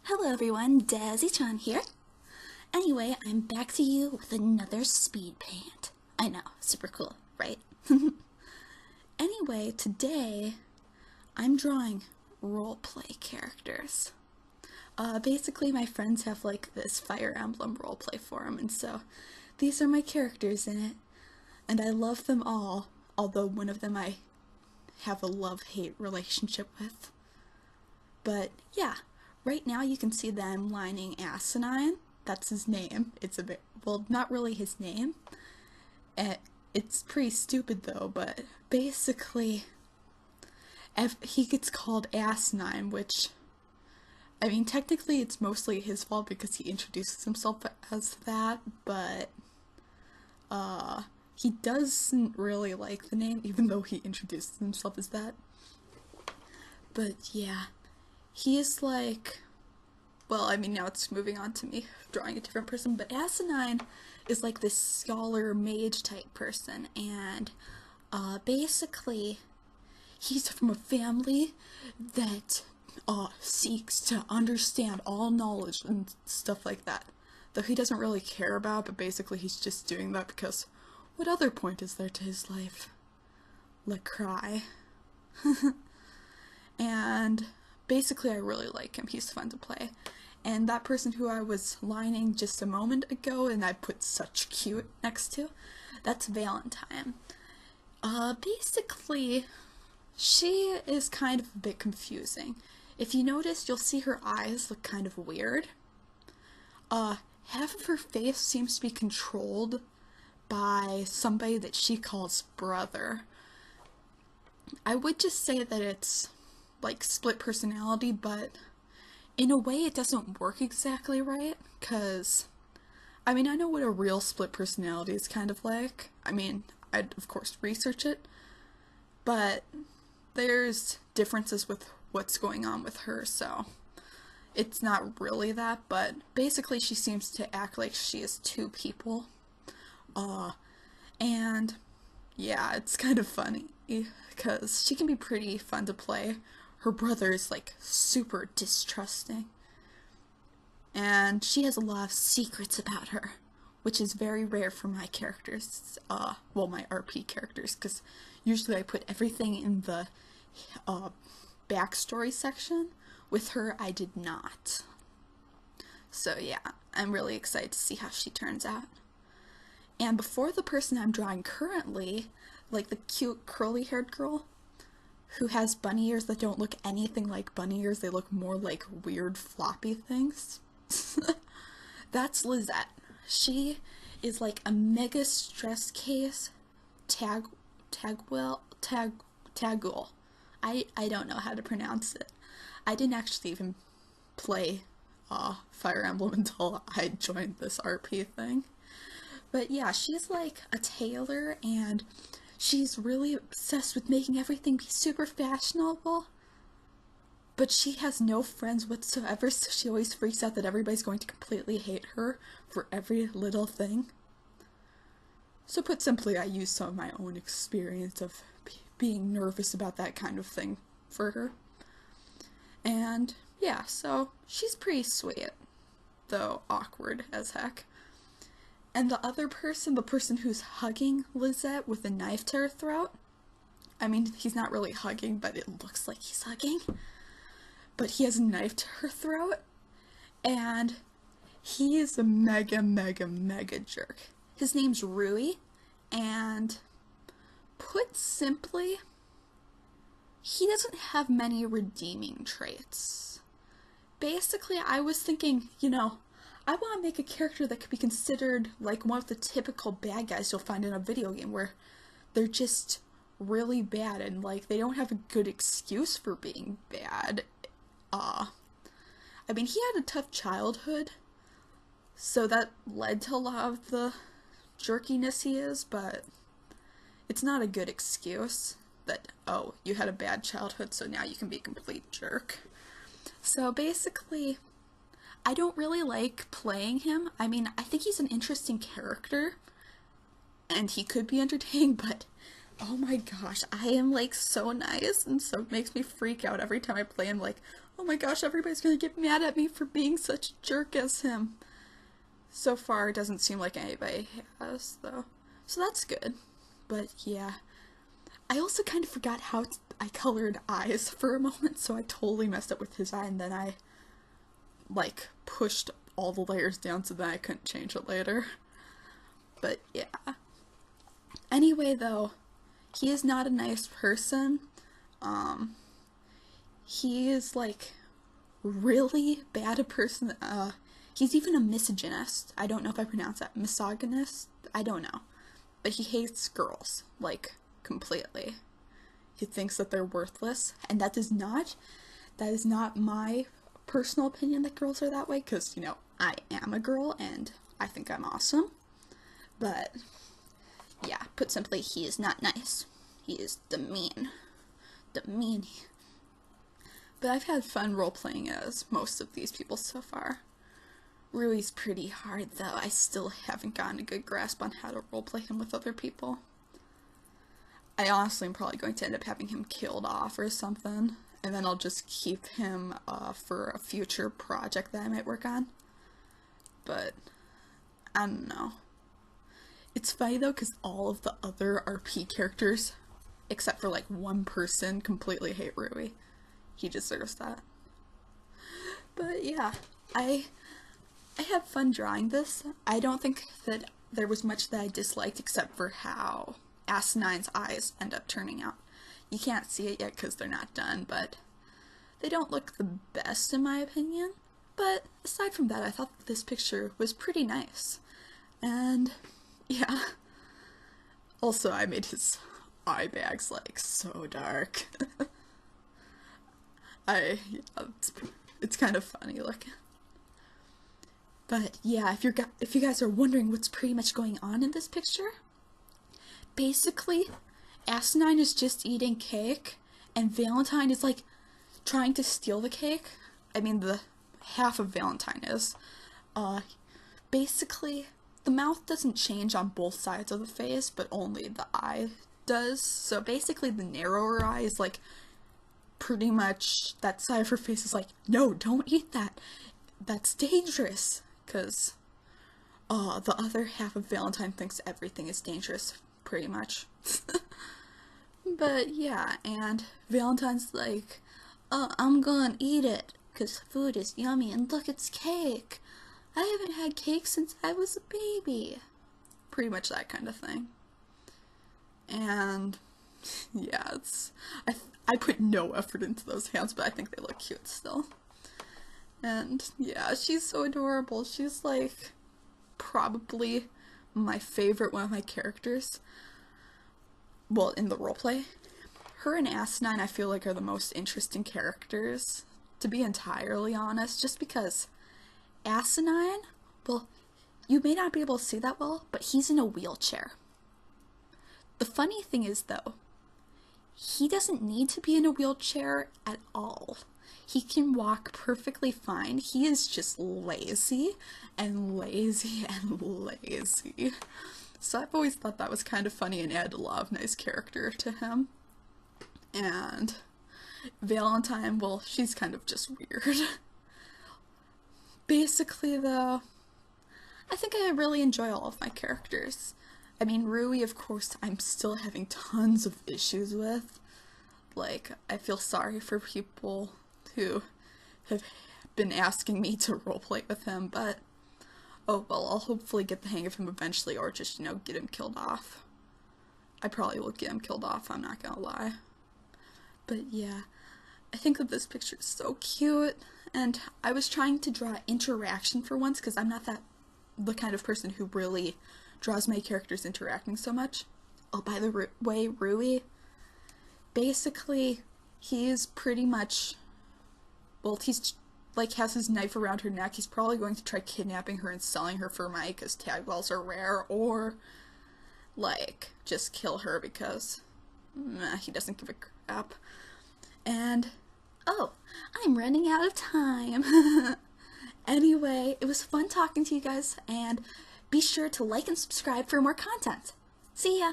Hello everyone, Dazzy-chan here. Anyway, I'm back to you with another speed paint. I know, super cool, right? Anyway, today I'm drawing roleplay characters. Basically my friends have like this Fire Emblem roleplay forum, and so these are my characters in it, and I love them all, although one of them I have a love-hate relationship with. But yeah. Right now you can see that I'm lining Asinine. That's his name. It's a bit, well, not really his name. It's pretty stupid though, but basically he gets called Asinine, which, I mean, technically it's mostly his fault because he introduces himself as that, but he doesn't really like the name, even though he introduces himself as that. But yeah. He is like, well, I mean, now it's moving on to me drawing a different person, but Asinine is like this scholar mage type person, and basically he's from a family that seeks to understand all knowledge and stuff like that. Though he doesn't really care about, but basically he's just doing that because what other point is there to his life? Like, cry. And basically, I really like him. He's fun to play. And that person who I was lining just a moment ago, and I put such cute next to, that's Valentine. Basically, she is kind of a bit confusing. If you notice, you'll see her eyes look kind of weird. Half of her face seems to be controlled by somebody that she calls brother. I would just say that it's like split personality, but in a way it doesn't work exactly right, because I mean, I know what a real split personality is kind of like. I mean, I'd of course research it, but there's differences with what's going on with her, so it's not really that, but basically she seems to act like she is two people. And yeah, it's kind of funny because she can be pretty fun to play. Her brother is like super distrusting, and she has a lot of secrets about her, which is very rare for my characters, well, my RP characters, because usually I put everything in the backstory section. With her, I did not. So yeah, I'm really excited to see how she turns out. And before the person I'm drawing currently, like the cute curly-haired girl, who has bunny ears that don't look anything like bunny ears, they look more like weird floppy things. That's Lizette. She is like a mega stress case tagul. I don't know how to pronounce it. I didn't actually even play Fire Emblem until I joined this RP thing. But yeah, she's like a tailor, and she's really obsessed with making everything be super fashionable, but she has no friends whatsoever, so she always freaks out that everybody's going to completely hate her for every little thing. So put simply, I use some of my own experience of being nervous about that kind of thing for her. And yeah, so she's pretty sweet, though awkward as heck. And the other person, the person who's hugging Lizette with a knife to her throat, I mean, he's not really hugging, but it looks like he's hugging. But he has a knife to her throat, and he is a mega, mega, mega jerk. His name's Rui, and put simply, he doesn't have many redeeming traits. Basically, I was thinking, you know, I want to make a character that could be considered like one of the typical bad guys you'll find in a video game, where they're just really bad and like they don't have a good excuse for being bad. I mean, he had a tough childhood, so that led to a lot of the jerkiness he is, but it's not a good excuse that, oh, you had a bad childhood, so now you can be a complete jerk. So basically, I don't really like playing him. I mean, I think he's an interesting character, and he could be entertaining, but Oh my gosh, I am like so nice, and so it makes me freak out every time I play. I'm like, oh my gosh, everybody's gonna get mad at me for being such a jerk as him. So far, it doesn't seem like anybody has, though. So that's good. But yeah, I also kind of forgot how I colored eyes for a moment, so I totally messed up with his eye, and then I, like, pushed all the layers down so that I couldn't change it later. But yeah. Anyway, though, he is not a nice person. He is, like, really bad a person. He's even a misogynist. I don't know if I pronounce that. Misogynist? I don't know. But he hates girls, like, completely. He thinks that they're worthless, and that is not my personal opinion that girls are that way, because, you know, I am a girl, and I think I'm awesome. But, yeah, put simply, he is not nice. He is the meanie. But I've had fun role-playing as most of these people so far. Rui's pretty hard, though. I still haven't gotten a good grasp on how to roleplay him with other people. I honestly am probably going to end up having him killed off or something, and then I'll just keep him for a future project that I might work on. But, I don't know. It's funny, though, because all of the other RP characters, except for, like, one person, completely hate Rui. He deserves that. But, yeah, I had fun drawing this. I don't think that there was much that I disliked except for how Asinine's eyes end up turning out. You can't see it yet because they're not done, but they don't look the best in my opinion. But aside from that, I thought this picture was pretty nice. And yeah. Also, I made his eye bags like so dark. It's kind of funny looking. But yeah, if you guys are wondering what's pretty much going on in this picture, basically, Asinine is just eating cake, and Valentine is like trying to steal the cake. I mean, the half of Valentine is. Basically, the mouth doesn't change on both sides of the face, but only the eye does. So basically, the narrower eye is like pretty much that side of her face is like, no, don't eat that. That's dangerous. Because the other half of Valentine thinks everything is dangerous, pretty much. But yeah, and Valentine's like, I'm gonna eat it, because food is yummy, and look, it's cake. I haven't had cake since I was a baby. Pretty much that kind of thing. And yeah, I put no effort into those hands, but I think they look cute still. And yeah, she's so adorable. She's like probably my favorite one of my characters. Well, in the roleplay. Her and Asinine I feel like are the most interesting characters, to be entirely honest, just because Asinine, well, you may not be able to see that well, but he's in a wheelchair. The funny thing is, though, he doesn't need to be in a wheelchair at all. He can walk perfectly fine. He is just lazy and lazy and lazy. So I've always thought that was kind of funny and added a lot of nice character to him. And Valentine, well, she's kind of just weird. Basically, though, I think I really enjoy all of my characters. I mean, Rui, of course, I'm still having tons of issues with. Like, I feel sorry for people who have been asking me to roleplay with him, but oh well, I'll hopefully get the hang of him eventually, or just, you know, get him killed off. I probably will get him killed off, I'm not gonna lie. But yeah, I think that this picture is so cute, and I was trying to draw interaction for once, because I'm not the kind of person who really draws my characters interacting so much. Oh, by the way, Rui, basically, he is pretty much, well, he's like has his knife around her neck. He's probably going to try kidnapping her and selling her for money because tagwells are rare, or like just kill her because he doesn't give a crap. And oh, I'm running out of time. Anyway, it was fun talking to you guys, and be sure to like and subscribe for more content. See ya!